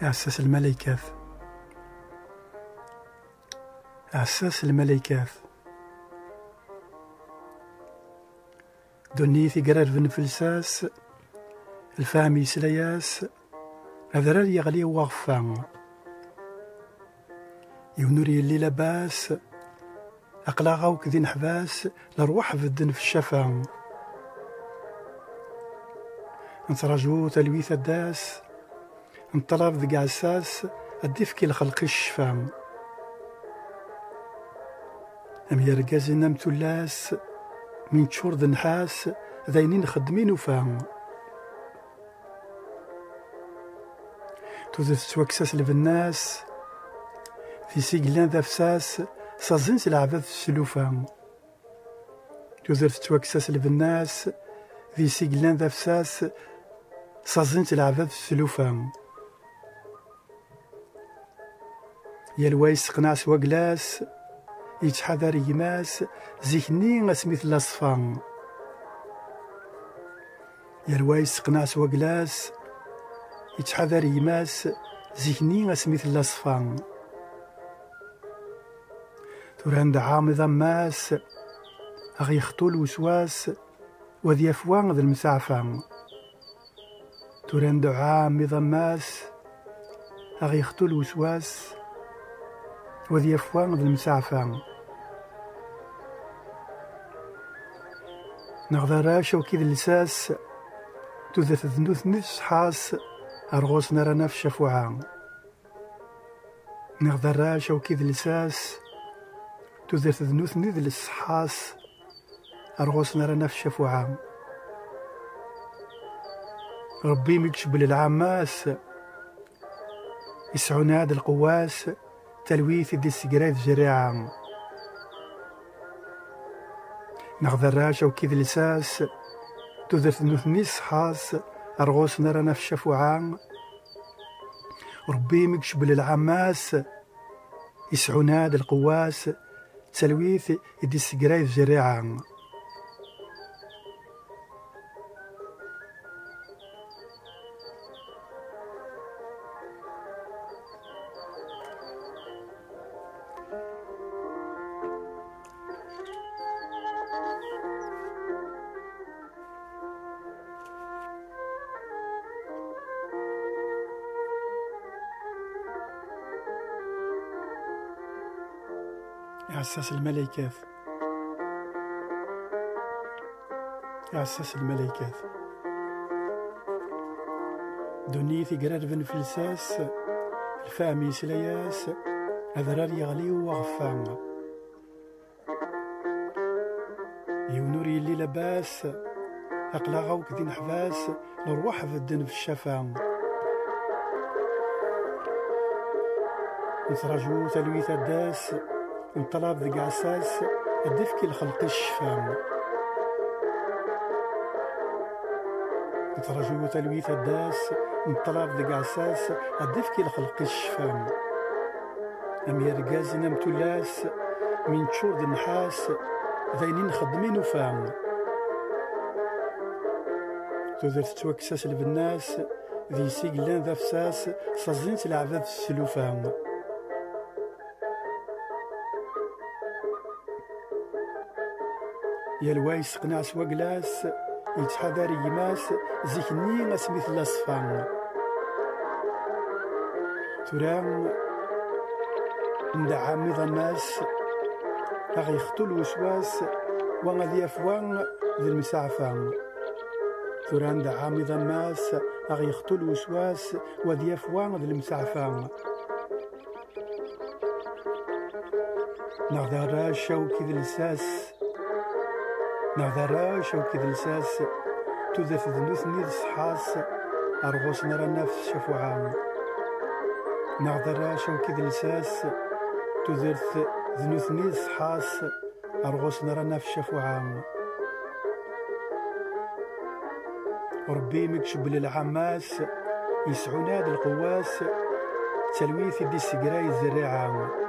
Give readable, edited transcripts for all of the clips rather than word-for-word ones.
أساس الملائكات. أساس الملائكات دنيتي قرار بن فلساس الفامي سلياس هذا يغلي وغفان يونوري اللي لباس أقلاغا وكذي نحباس لروح بدن في الشفا نتراجو تلويث الداس نطلب ذي عساس الدفكي لخلق الشفا أم يرقازنا متولاس من تشور ذي نحاس ذاينين خدمين وفام توزف توكساس لبناس في سيقلان ذا فساس صازين سلعبات السلوفا توزف توكساس لبناس في سيقلان ذا فساس صازين سلعبات السلوفا يا الوايس قناس وقلاس يتحذر يماس زيكني اسميث لاصفان يا الوايس قناس وقلاس يتحذر يماس زيكني اسميث لاصفان توران عام ضماس أغي يخطو الوسواس وذي أفوان ذي المسعفان توران عام ضماس أغي يخطو الوسواس وذي أفوان ذي المسعفان نغذراش وكيد لساس تذث ذنوث نفس حاس أرغوص نرى نفس شفوعان نغذراش وكيد لساس تذث ذنوث نذلس حاس أرغوص نرى نفس شفوعان ربي ميكشبل العماس يسعون هذا القواس تلويث دي السجرايف جريعة نغذراش وكيد لساس تذث نثنيس حاس أرغوص نرى نفس شفوعان ربي ميكشبل العماس يسعون هذا القواس تلويث دي السجرايف جريعة أساس الملائكات. أساس الملائكات دنيتي قرار بن فلساس الفامي سلياس أذرار يغلي وغفان يونوري اللي لباس أقلاغا وكذي نحباس لروح بدن في الشفا نتراجو تلويث الداس نطلب ذي عساس الدفكي لخلق الشفا نتراجو تلويث الداس نطلب ذي عساس الدفكي لخلق الشفا أم يرقازنا متولاس من تشور ذي النحاس ذاينين خدمين وفام تذرت توكساس لبناس ذي سيقلان ذا فساس صازين سلعبات السلوفام يا الوايس قناس وقلاس يتحذر يماس زيكني اسميث لاصفان ترام ندعم ضماس أغي يخطو الوسواس وغادي أفوان ذي المسعفان ترام دعام ضماس أغي يخطو الوسواس وذي أفوان ذي المسعفان نغذر شوكي ذي الساس نغذر شوكي ذي الساس تذف ذنوث نيذ حاس أرغوص نرى نفس شفوعان نغذر شوكي ذي الساس تذف ذنوث نيذ حاس أرغوص نرى نفس شفوعان ربي مكشب للعماس يسعون هذا القواس تلويث دي السقراي الزريعة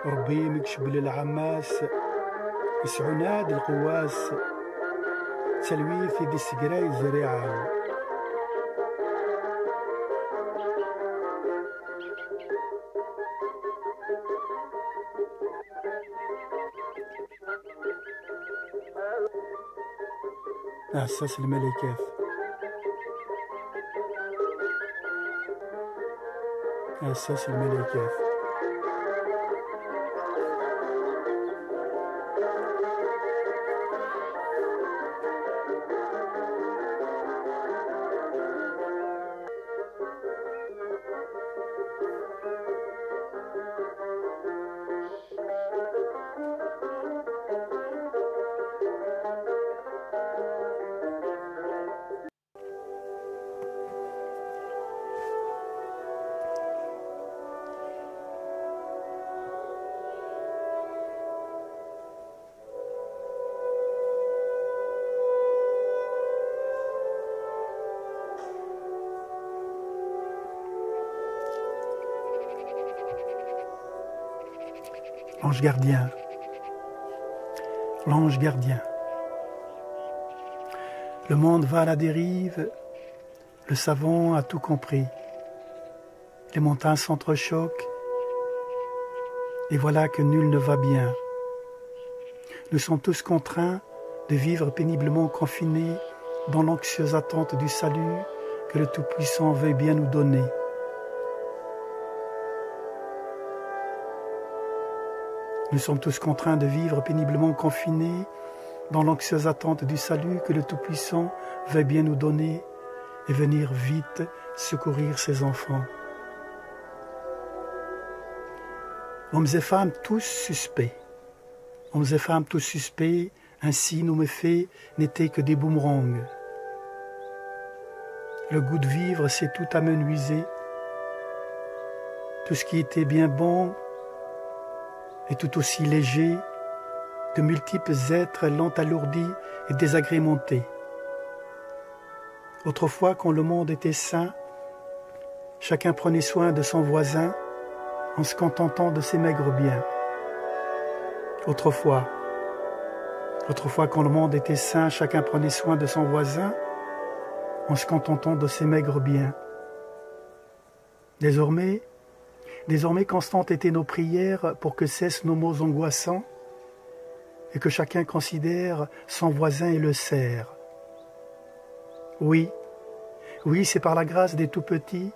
ربي مكشب للعماس يسعون هذا القواس تلويث دي السقراي الزريعة أساس الملكات أساس الملكات L'ange gardien, l'ange gardien. Le monde va à la dérive, le savant a tout compris. Les montagnes s'entrechoquent, et voilà que nul ne va bien. Nous sommes tous contraints de vivre péniblement confinés dans l'anxieuse attente du salut que le Tout-Puissant veuille bien nous donner. Nous sommes tous contraints de vivre péniblement confinés dans l'anxieuse attente du salut que le Tout-Puissant veuille bien nous donner et venir vite secourir ses enfants. Hommes et femmes tous suspects. Hommes et femmes tous suspects, ainsi nos méfaits n'étaient que des boomerangs. Le goût de vivre s'est tout amenuisé. Tout ce qui était bien bon et tout aussi léger, de multiples êtres l'ont alourdi et désagrémenté. Autrefois, quand le monde était sain, chacun prenait soin de son voisin en se contentant de ses maigres biens. Autrefois, quand le monde était sain, chacun prenait soin de son voisin en se contentant de ses maigres biens. Désormais, constantes étaient nos prières pour que cessent nos maux angoissants et que chacun considère son voisin et le sert. Oui, c'est par la grâce des tout-petits,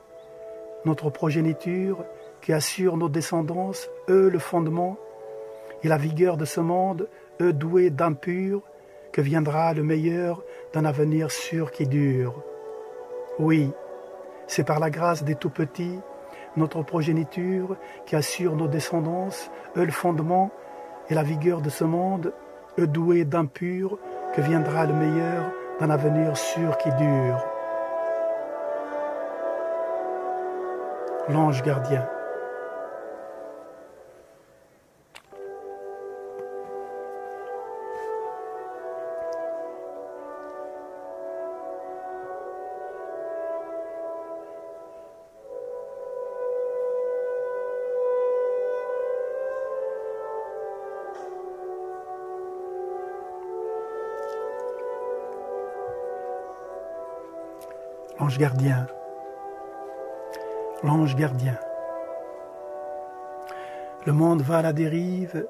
notre progéniture, qui assure nos descendances, eux le fondement, et la vigueur de ce monde, eux doués d'âme pure, que viendra le meilleur d'un avenir sûr qui dure. Oui, c'est par la grâce des tout-petits, notre progéniture, qui assure nos descendances, eux le fondement, et la vigueur de ce monde, eux doués d'âme pure, que viendra le meilleur d'un avenir sûr qui dure. L'ange gardien. L'ange gardien, l'ange gardien. Le monde va à la dérive,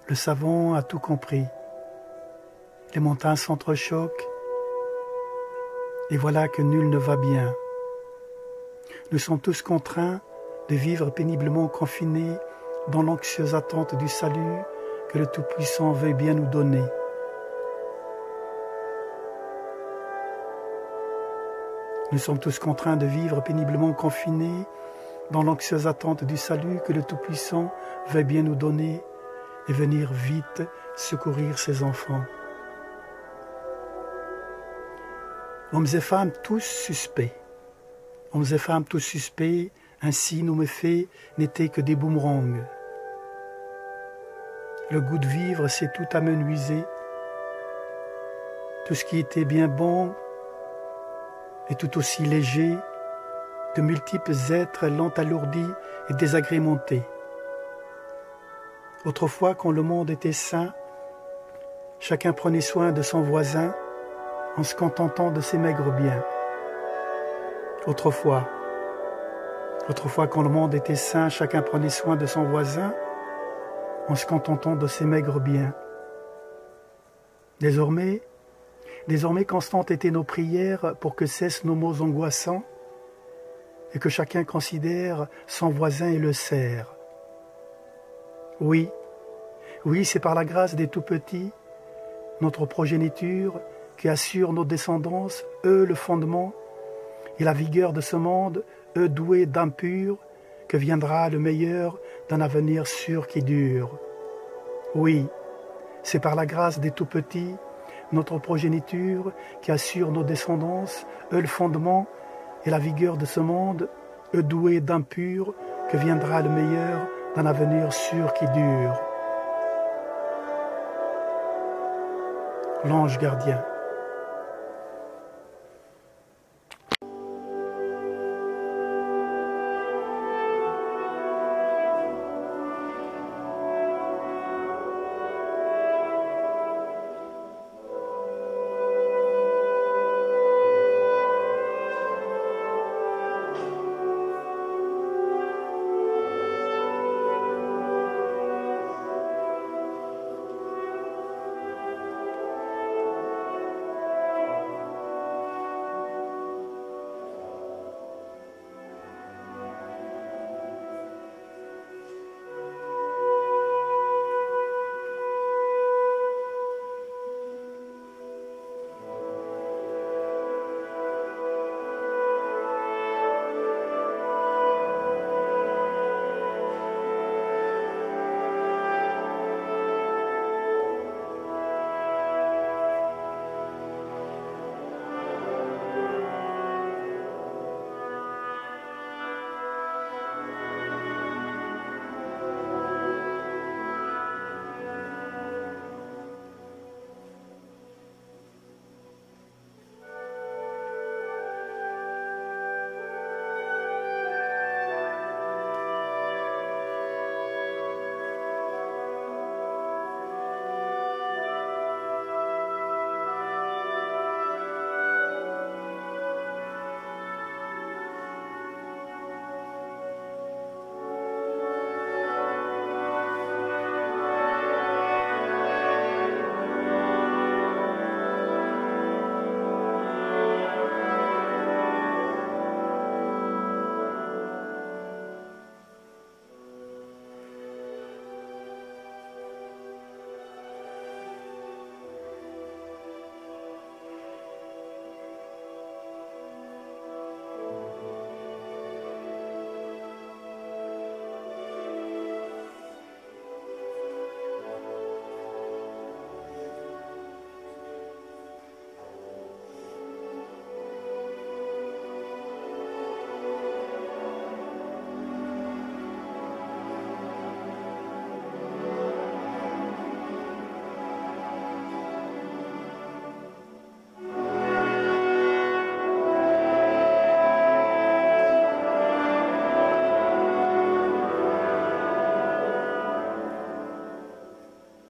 le savant a tout compris. Les montagnes s'entrechoquent, et voilà que nul ne va bien. Nous sommes tous contraints de vivre péniblement confinés dans l'anxieuse attente du salut que le Tout-Puissant veuille bien nous donner. Nous sommes tous contraints de vivre péniblement confinés dans l'anxieuse attente du salut que le Tout-Puissant veuille bien nous donner et venir vite secourir ses enfants. Hommes et femmes tous suspects. Hommes et femmes tous suspects, ainsi nos méfaits n'étaient que des boomerangs. Le goût de vivre s'est tout amenuisé. Tout ce qui était bien bon et tout aussi léger, de multiples êtres l'ont alourdi et désagrémenté. Autrefois, quand le monde était sain, chacun prenait soin de son voisin en se contentant de ses maigres biens. Autrefois, quand le monde était sain, chacun prenait soin de son voisin en se contentant de ses maigres biens. Désormais, Désormais constantes étaient nos prières pour que cessent nos maux angoissants et que chacun considère son voisin et le sert. Oui, c'est par la grâce des tout-petits, notre progéniture, qui assure nos descendances, eux le fondement et la vigueur de ce monde, eux doués d'âme pure, que viendra le meilleur d'un avenir sûr qui dure. Oui, c'est par la grâce des tout-petits, notre progéniture, qui assure nos descendances, eux le fondement et la vigueur de ce monde, eux doués d'âme pure, que viendra le meilleur d'un avenir sûr qui dure. L'ange gardien.